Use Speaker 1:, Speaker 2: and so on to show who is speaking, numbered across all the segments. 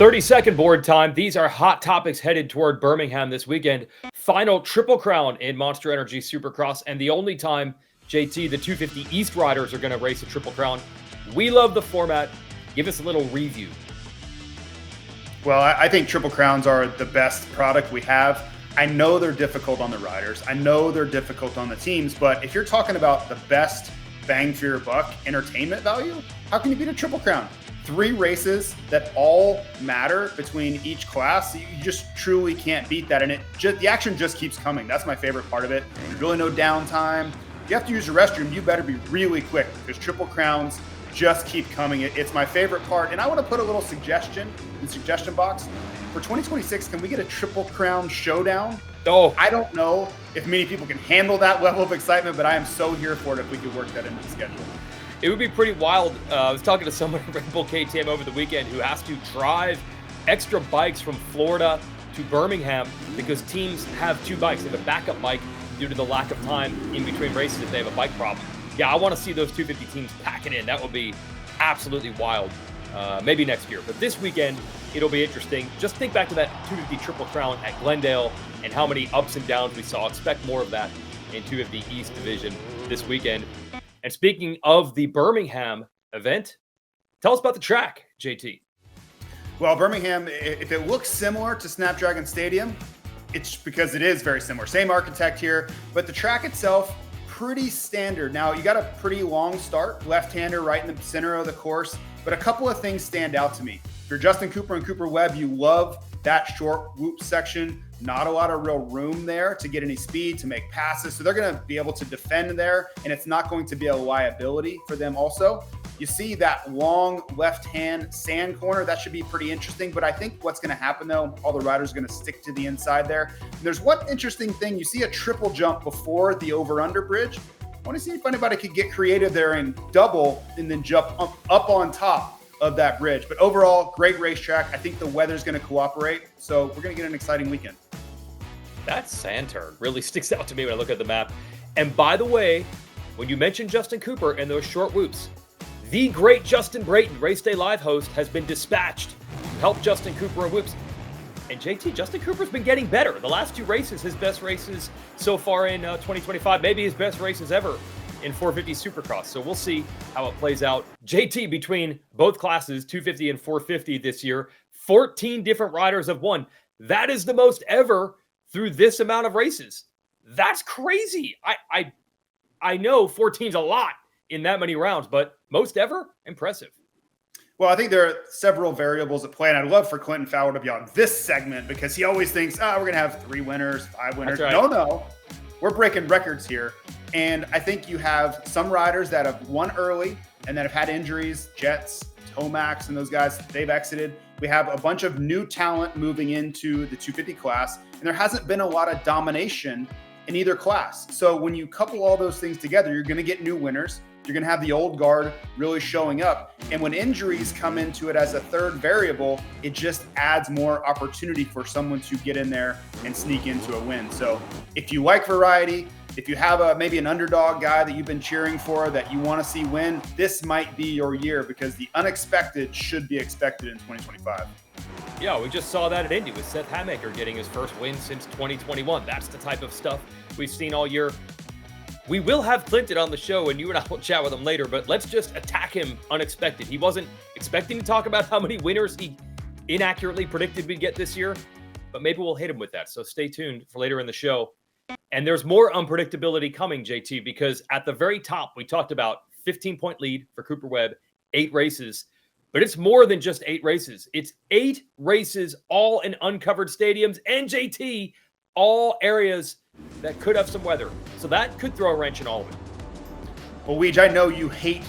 Speaker 1: 30-second board time. These are hot topics headed toward Birmingham this weekend. Final Triple Crown in Monster Energy Supercross, and the only time, JT, the 250 East riders are going to race a Triple Crown. We love the format. Give us a little review.
Speaker 2: Well, I think Triple Crowns are the best product we have. I know they're difficult on the riders. I know they're difficult on the teams, but if you're talking about the best bang for your buck entertainment value, how can you beat a Triple Crown? 3 races that all matter between each class. You just truly can't beat that. And the action just keeps coming. That's my favorite part of it. There's really no downtime. If you have to use the restroom, you better be really quick because Triple Crowns just keep coming. It's my favorite part. And I want to put a little suggestion in the suggestion box. For 2026, can we get a Triple Crown showdown?
Speaker 1: Oh,
Speaker 2: I don't know if many people can handle that level of excitement, but I am so here for it if we could work that into the schedule.
Speaker 1: It would be pretty wild. I was talking to someone at Red Bull KTM over the weekend who has to drive extra bikes from Florida to Birmingham because teams have 2 bikes. They have a backup bike due to the lack of time in between races if they have a bike problem. Yeah, I want to see those 250 teams pack it in. That would be absolutely wild. Maybe next year. But this weekend, it'll be interesting. Just think back to that 250 Triple Crown at Glendale and how many ups and downs we saw. Expect more of that in 250 East Division this weekend. And speaking of the Birmingham event, tell us about the track, JT.
Speaker 2: Well, Birmingham, if it looks similar to Snapdragon Stadium, it's because it is very similar. Same architect here, but the track itself, pretty standard. Now, you got a pretty long start, left-hander right in the center of the course, but a couple of things stand out to me. If you're Justin Cooper and Cooper Webb, you love that short whoop section. Not a lot of real room there to get any speed, to make passes. So they're going to be able to defend there, and it's not going to be a liability for them also. You see that long left-hand sand corner. That should be pretty interesting. But I think what's going to happen, though, all the riders are going to stick to the inside there. And there's one interesting thing. You see a triple jump before the over-under bridge. I want to see if anybody could get creative there and double and then jump up on top of that bridge. But overall, great racetrack. I think the weather's going to cooperate. So we're going to get an exciting weekend.
Speaker 1: That sand turn really sticks out to me when I look at the map. And by the way, when you mentioned Justin Cooper and those short whoops, the great Justin Brayton, Race Day Live host, has been dispatched to help Justin Cooper in whoops. And JT, Justin Cooper's been getting better. The last 2 races, his best races so far in 2025, maybe his best races ever in 450 Supercross. So we'll see how it plays out. JT, between both classes, 250 and 450 this year, 14 different riders have won. That is the most ever through this amount of races. That's crazy. I know 14's a lot in that many rounds, but most ever, impressive.
Speaker 2: Well, I think there are several variables at play, and I'd love for Clinton Fowler to be on this segment because he always thinks, we're going to have 3 winners, 5 winners.
Speaker 1: That's right.
Speaker 2: No, we're breaking records here. And I think you have some riders that have won early and that have had injuries, Jets, Tomax, and those guys, they've exited. We have a bunch of new talent moving into the 250 class, and there hasn't been a lot of domination in either class. So when you couple all those things together, you're going to get new winners. You're going to have the old guard really showing up. And when injuries come into it as a third variable, it just adds more opportunity for someone to get in there and sneak into a win. So if you like variety, if you have maybe an underdog guy that you've been cheering for that you want to see win, this might be your year because the unexpected should be expected in 2025.
Speaker 1: Yeah, we just saw that at Indy with Seth Hamaker getting his first win since 2021. That's the type of stuff we've seen all year. We will have Clinton on the show, and you and I will chat with him later, but let's just attack him unexpected. He wasn't expecting to talk about how many winners he inaccurately predicted we'd get this year, but maybe we'll hit him with that. So stay tuned for later in the show. And there's more unpredictability coming, JT, because at the very top, we talked about 15-point lead for Cooper Webb, 8 races, but it's more than just 8 races. It's 8 races, all in uncovered stadiums, and JT, all areas that could have some weather. So that could throw a wrench in all of it.
Speaker 2: Well, Weege, I know you hate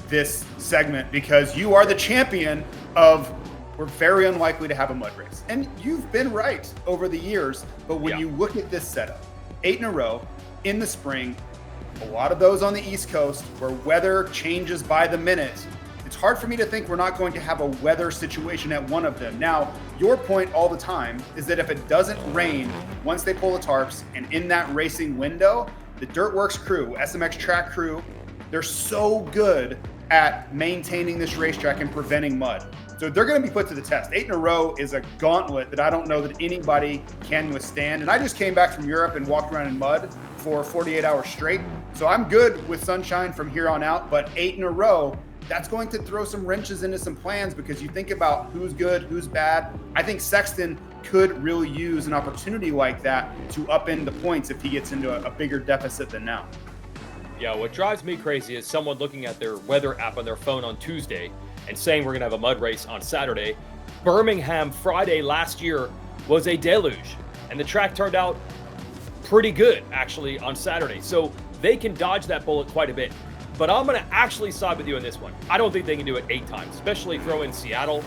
Speaker 2: this segment because you are the champion of we're very unlikely to have a mud race. And you've been right over the years, but when you look at this setup, 8 in a row in the spring, a lot of those on the East Coast where weather changes by the minute, it's hard for me to think we're not going to have a weather situation at one of them. Now, your point all the time is that if it doesn't rain once they pull the tarps and in that racing window, the Dirtworks crew, SMX track crew, they're so good at maintaining this racetrack and preventing mud. So they're going to be put to the test. 8 in a row is a gauntlet that I don't know that anybody can withstand. And I just came back from Europe and walked around in mud for 48 hours straight. So I'm good with sunshine from here on out, but 8 in a row, that's going to throw some wrenches into some plans, because you think about who's good, who's bad. I think Sexton could really use an opportunity like that to upend the points if he gets into a bigger deficit than now.
Speaker 1: Yeah, what drives me crazy is someone looking at their weather app on their phone on Tuesday and saying we're going to have a mud race on Saturday. Birmingham Friday last year was a deluge, and the track turned out pretty good, actually, on Saturday. So they can dodge that bullet quite a bit. But I'm going to actually side with you on this one. I don't think they can do it 8 times, especially throw in Seattle.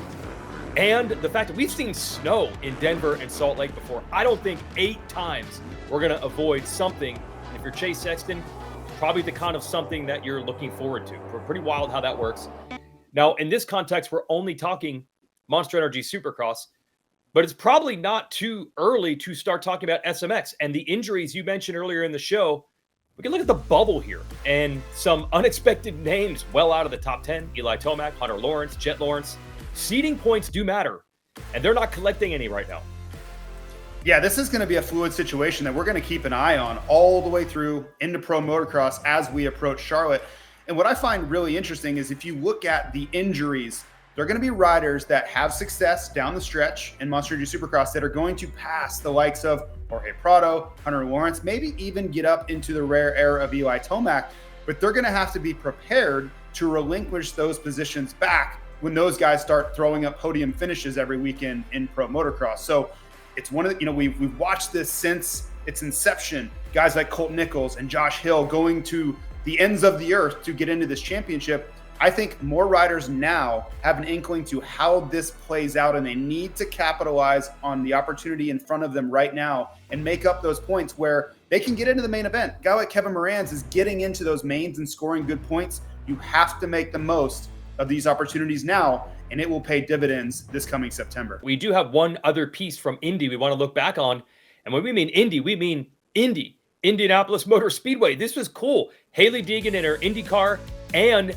Speaker 1: And the fact that we've seen snow in Denver and Salt Lake before. I don't think 8 times we're going to avoid something. If you're Chase Sexton, probably the kind of something that you're looking forward to. Pretty wild how that works. Now, in this context, we're only talking Monster Energy Supercross, but it's probably not too early to start talking about SMX and the injuries you mentioned earlier in the show. We can look at the bubble here and some unexpected names well out of the top 10. Eli Tomac, Hunter Lawrence, Jet Lawrence. Seeding points do matter, and they're not collecting any right now.
Speaker 2: Yeah, this is going to be a fluid situation that we're going to keep an eye on all the way through into pro motocross as we approach Charlotte. And what I find really interesting is if you look at the injuries, there are going to be riders that have success down the stretch in Monster Energy Supercross that are going to pass the likes of Jorge Prado, Hunter Lawrence, maybe even get up into the rare era of Eli Tomac, but they're going to have to be prepared to relinquish those positions back when those guys start throwing up podium finishes every weekend in pro motocross. So it's one of the, we've watched this since its inception, guys like Colt Nichols and Josh Hill going to the ends of the earth to get into this championship. I think more riders now have an inkling to how this plays out, and they need to capitalize on the opportunity in front of them right now and make up those points where they can get into the main event. A guy like Kevin Moranz is getting into those mains and scoring good points. You have to make the most of these opportunities now, and it will pay dividends this coming September.
Speaker 1: We do have one other piece from Indy we want to look back on. And when we mean Indy, we mean Indy, Indianapolis Motor Speedway. This was cool. Hailie Deegan in her Indy car, and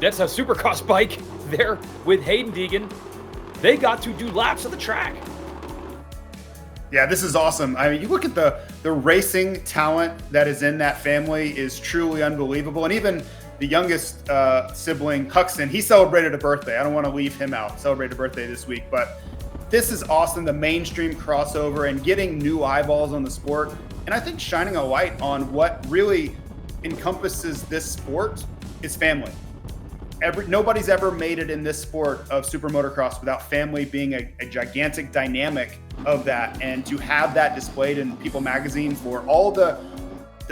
Speaker 1: that's a Supercross bike there with Hayden Deegan. They got to do laps of the track.
Speaker 2: Yeah, this is awesome. I mean, you look at the racing talent that is in that family is truly unbelievable. And even the youngest sibling, Huxton, he celebrated a birthday. I don't want to leave him out. Celebrated a birthday this week. But this is awesome, the mainstream crossover and getting new eyeballs on the sport. And I think shining a light on what really encompasses this sport is family. Nobody's ever made it in this sport of super motocross without family being a gigantic dynamic of that. And to have that displayed in People magazine for all the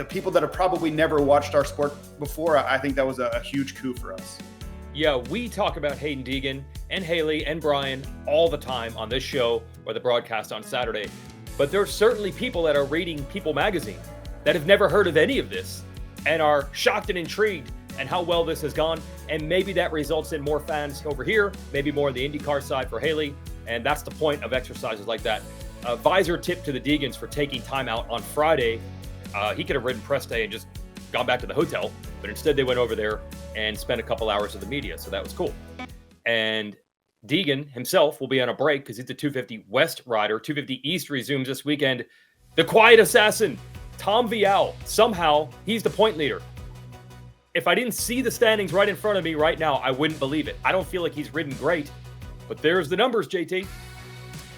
Speaker 2: people that have probably never watched our sport before, I think that was a huge coup for us.
Speaker 1: Yeah, we talk about Hayden Deegan and Hailie and Brian all the time on this show or the broadcast on Saturday. But there are certainly people that are reading People magazine that have never heard of any of this and are shocked and intrigued and how well this has gone. And maybe that results in more fans over here, maybe more on the IndyCar side for Hailie. And that's the point of exercises like that. Visor tip to the Deegans for taking time out on Friday. He could have ridden press day and just gone back to the hotel, but instead they went over there and spent a couple hours with the media. So that was cool. And Deegan himself will be on a break because he's the 250 West rider. 250 East resumes this weekend. The quiet assassin, Tom Vialle. Somehow he's the point leader. If I didn't see the standings right in front of me right now, I wouldn't believe it. I don't feel like he's ridden great, but there's the numbers, JT.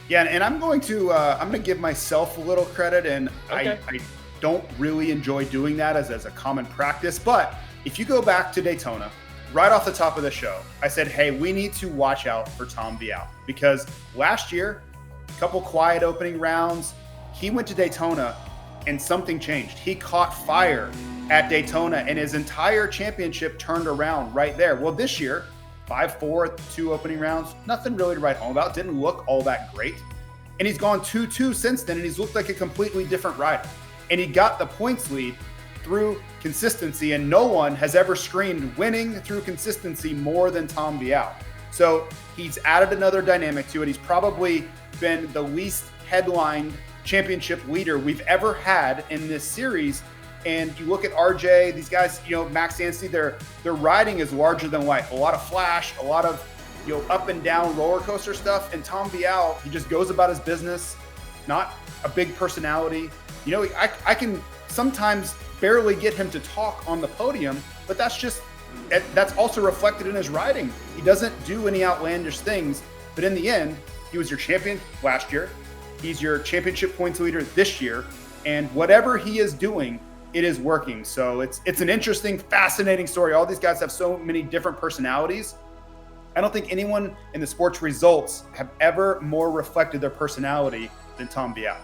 Speaker 2: Yeah, and I'm going to give myself a little credit, and okay. I don't really enjoy doing that as a common practice. But if you go back to Daytona, right off the top of the show, I said, hey, we need to watch out for Tom Vialle because last year, a couple quiet opening rounds, he went to Daytona and something changed. He caught fire at Daytona and his entire championship turned around right there. Well, this year, 5-4, 2 opening rounds, nothing really to write home about. Didn't look all that great. And he's gone 2-2 since then, and he's looked like a completely different rider. And he got the points lead through consistency, and no one has ever screamed winning through consistency more than Tom Vialle. So he's added another dynamic to it. He's probably been the least headlined championship leader we've ever had in this series. And you look at RJ, these guys, Max Anstey, their riding is larger than life. A lot of flash, a lot of, up and down roller coaster stuff. And Tom Vialle, he just goes about his business, not a big personality. I can sometimes barely get him to talk on the podium, but that's also reflected in his riding. He doesn't do any outlandish things, but in the end, he was your champion last year. He's your championship points leader this year, and whatever he is doing, it is working. So it's an interesting, fascinating story. All these guys have so many different personalities. I don't think anyone in the sport's results have ever more reflected their personality than Tom Vialle.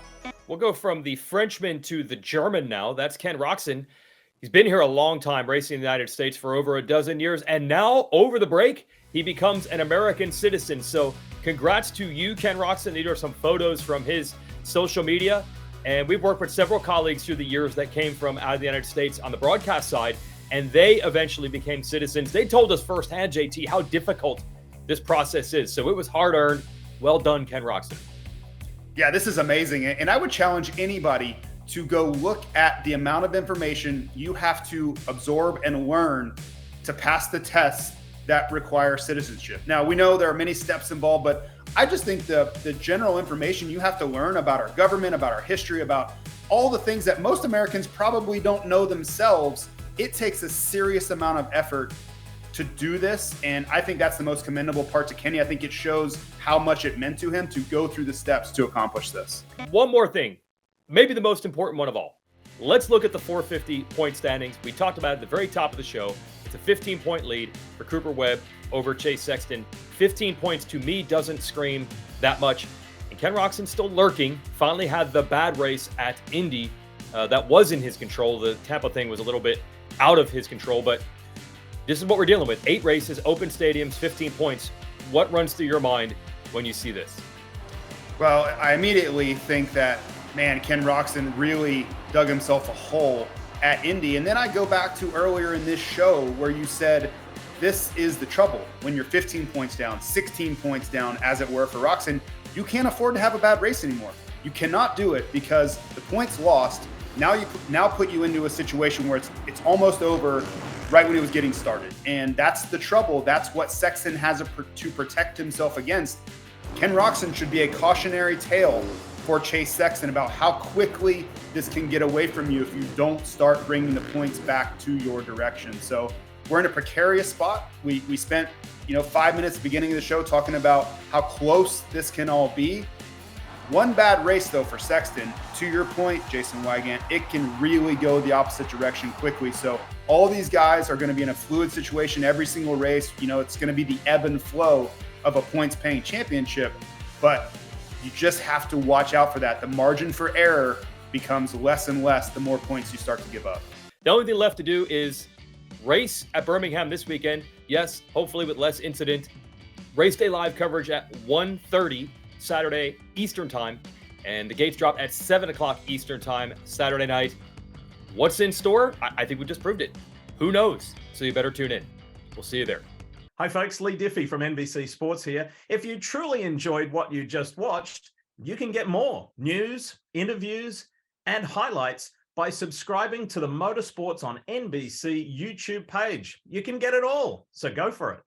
Speaker 1: We'll go from the Frenchman to the German now. That's Ken Roczen. He's been here a long time, racing in the United States for over a dozen years. And now, over the break, he becomes an American citizen. So congrats to you, Ken Roczen. These are some photos from his social media. And we've worked with several colleagues through the years that came from out of the United States on the broadcast side, and they eventually became citizens. They told us firsthand, JT, how difficult this process is. So it was hard-earned. Well done, Ken Roczen.
Speaker 2: Yeah, this is amazing. And I would challenge anybody to go look at the amount of information you have to absorb and learn to pass the tests that require citizenship. Now, we know there are many steps involved, but I just think the general information you have to learn about our government, about our history, about all the things that most Americans probably don't know themselves, it takes a serious amount of effort to do this. And I think that's the most commendable part to Kenny. I think it shows how much it meant to him to go through the steps to accomplish this.
Speaker 1: One more thing, maybe the most important one of all. Let's look at the 450 point standings. We talked about it at the very top of the show. It's a 15-point lead for Cooper Webb over Chase Sexton. 15 points to me doesn't scream that much. And Ken Roczen's still lurking. Finally had the bad race at Indy that was in his control. The Tampa thing was a little bit out of his control, but this is what we're dealing with. 8 races, open stadiums, 15 points. What runs through your mind when you see this?
Speaker 2: Well, I immediately think that, man, Ken Roczen really dug himself a hole at Indy. And then I go back to earlier in this show where you said this is the trouble. When you're 15 points down, 16 points down, as it were, for Roczen, you can't afford to have a bad race anymore. You cannot do it because the points lost now put you into a situation where it's almost over right when it was getting started. And that's the trouble. That's what Sexton has to protect himself against. Ken Roczen should be a cautionary tale for Chase Sexton about how quickly this can get away from you if you don't start bringing the points back to your direction. So we're in a precarious spot. We spent 5 minutes at the beginning of the show talking about how close this can all be. One bad race, though, for Sexton, to your point, Jason Weigandt, it can really go the opposite direction quickly. So all these guys are going to be in a fluid situation every single race. It's going to be the ebb and flow of a points-paying championship, but you just have to watch out for that. The margin for error becomes less and less the more points you start to give up.
Speaker 1: The only thing left to do is race at Birmingham this weekend. Yes, hopefully with less incident. Race day live coverage at 1:30 Saturday Eastern time, and the gates drop at 7 o'clock Eastern time Saturday night. What's in store? I think we just proved it. Who knows? So you better tune in. We'll see you there.
Speaker 3: Hi folks, Lee Diffie from NBC Sports here. If you truly enjoyed what you just watched, you can get more news, interviews, and highlights by subscribing to the Motorsports on NBC YouTube page. You can get it all, so go for it.